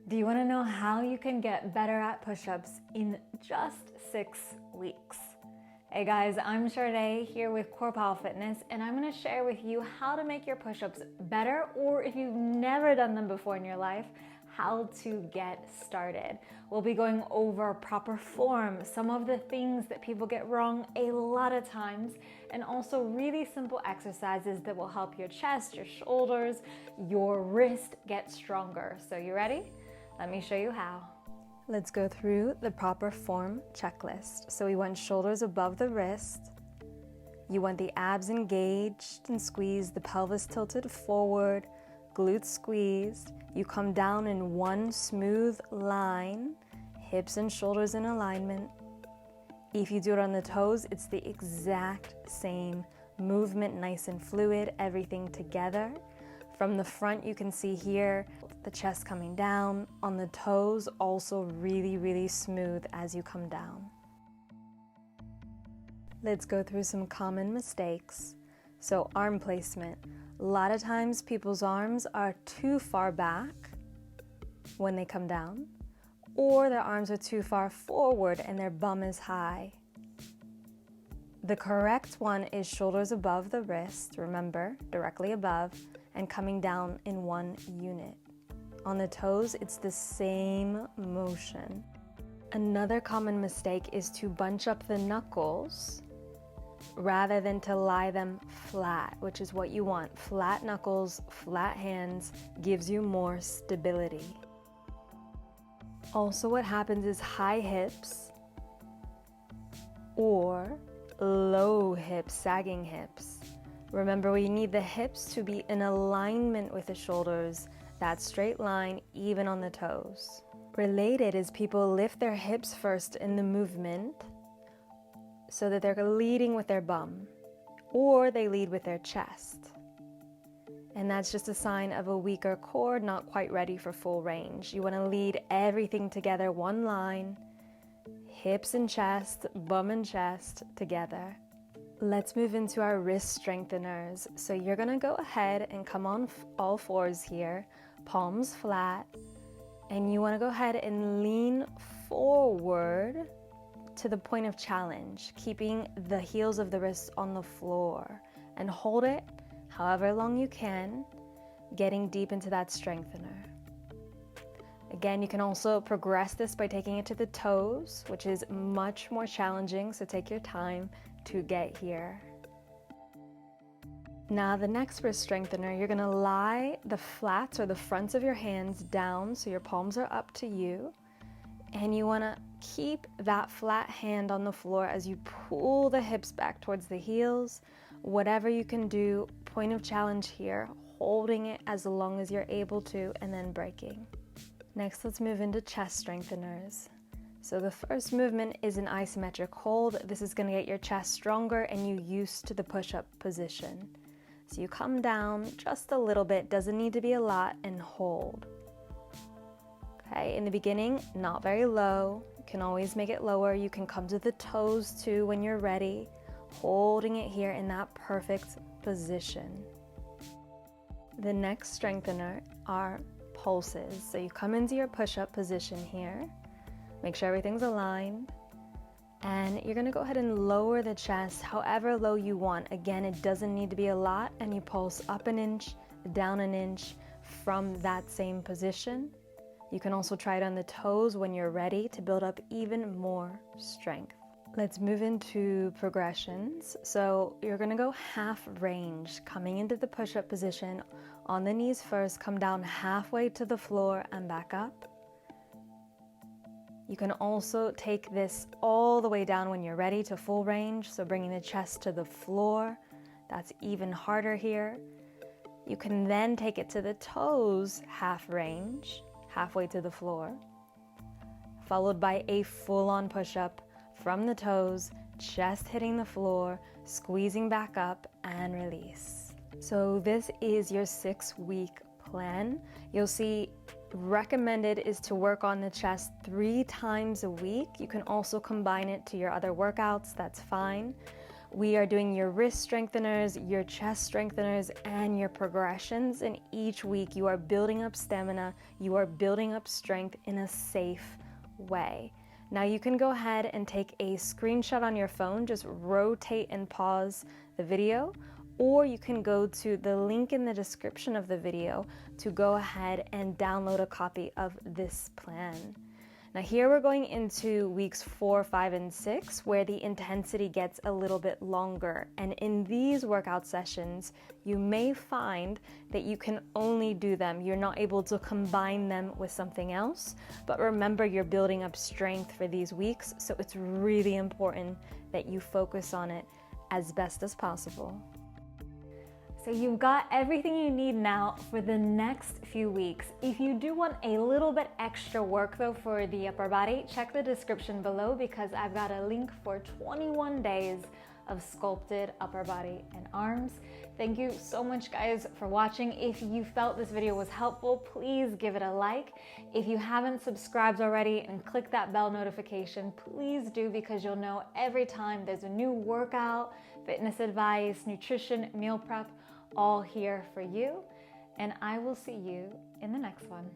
Do you want to know how you can get better at push-ups in just 6 weeks? Hey guys, I'm Sade here with Core Fitness, and I'm going to share with you how to make your push-ups better, or if you've never done them before in your life, how to get started. We'll be going over proper form, some of the things that people get wrong a lot of times, and also really simple exercises that will help your chest, your shoulders, your wrist get stronger. So you ready? Let me show you how. Let's go through the proper form checklist. So we want shoulders above the wrist. You want the abs engaged and squeezed, the pelvis tilted forward, glutes squeezed. You come down in one smooth line, hips and shoulders in alignment. If you do it on the toes, it's the exact same movement, nice and fluid, everything together. From the front, you can see here the chest coming down. On the toes, also really smooth as you come down. Let's go through some common mistakes. So arm placement. A lot of times people's arms are too far back when they come down, or their arms are too far forward and their bum is high. The correct one is shoulders above the wrist, remember, directly above, and coming down in one unit. On the toes, it's the same motion. Another common mistake is to bunch up the knuckles rather than to lie them flat, which is what you want. Flat knuckles, flat hands gives you more stability. Also, what happens is high hips or low hips, sagging hips. Remember, we need the hips to be in alignment with the shoulders, that straight line, even on the toes. Related is people lift their hips first in the movement so that they're leading with their bum, or they lead with their chest. And that's just a sign of a weaker core, not quite ready for full range. You want to lead everything together, one line, hips and chest, bum and chest together. Let's move into our wrist strengtheners. So you're gonna go ahead and come on all fours here, palms flat, and you wanna go ahead and lean forward to the point of challenge, keeping the heels of the wrists on the floor, and hold it however long you can, getting deep into that strengthener. Again, you can also progress this by taking it to the toes, which is much more challenging, so take your time to get here. Now the next wrist strengthener, you're gonna lie the flats or the fronts of your hands down so your palms are up to you, and you wanna keep that flat hand on the floor as you pull the hips back towards the heels. Whatever you can do, point of challenge here, holding it as long as you're able to and then breaking. Next, let's move into chest strengtheners. So the first movement is an isometric hold. This is going to get your chest stronger and you used to the push-up position. So you come down just a little bit, doesn't need to be a lot, and hold. Okay, in the beginning, not very low. You can always make it lower. You can come to the toes too when you're ready, holding it here in that perfect position. The next strengthener are pulses. So you come into your push-up position here. Make sure everything's aligned, and you're gonna go ahead and lower the chest however low you want. Again, it doesn't need to be a lot, and you pulse up an inch, down an inch from that same position. You can also try it on the toes when you're ready to build up even more strength. Let's move into progressions. So you're gonna go half range, coming into the push-up position on the knees first, come down halfway to the floor and back up. You can also take this all the way down when you're ready to full range, so bringing the chest to the floor. That's even harder here. You can then take it to the toes, half range, halfway to the floor, followed by a full-on push-up from the toes, chest hitting the floor, squeezing back up, and release. So this is your 6-week plan. You'll see recommended is to work on the chest 3 times a week. You can also combine it to your other workouts, that's fine. We are doing your wrist strengtheners, your chest strengtheners, and your progressions. And each week you are building up stamina, you are building up strength in a safe way. Now you can go ahead and take a screenshot on your phone, just rotate and pause the video, or you can go to the link in the description of the video to go ahead and download a copy of this plan. Now here we're going into weeks 4, 5, and 6, where the intensity gets a little bit longer. And in these workout sessions, you may find that you can only do them. You're not able to combine them with something else. But remember, you're building up strength for these weeks, so it's really important that you focus on it as best as possible. So you've got everything you need now for the next few weeks. If you do want a little bit extra work though for the upper body, check the description below because I've got a link for 21 days of sculpted upper body and arms. Thank you so much guys for watching. If you felt this video was helpful, please give it a like. If you haven't subscribed already and click that bell notification, please do, because you'll know every time there's a new workout, fitness advice, nutrition, meal prep, all here for you. And I will see you in the next one.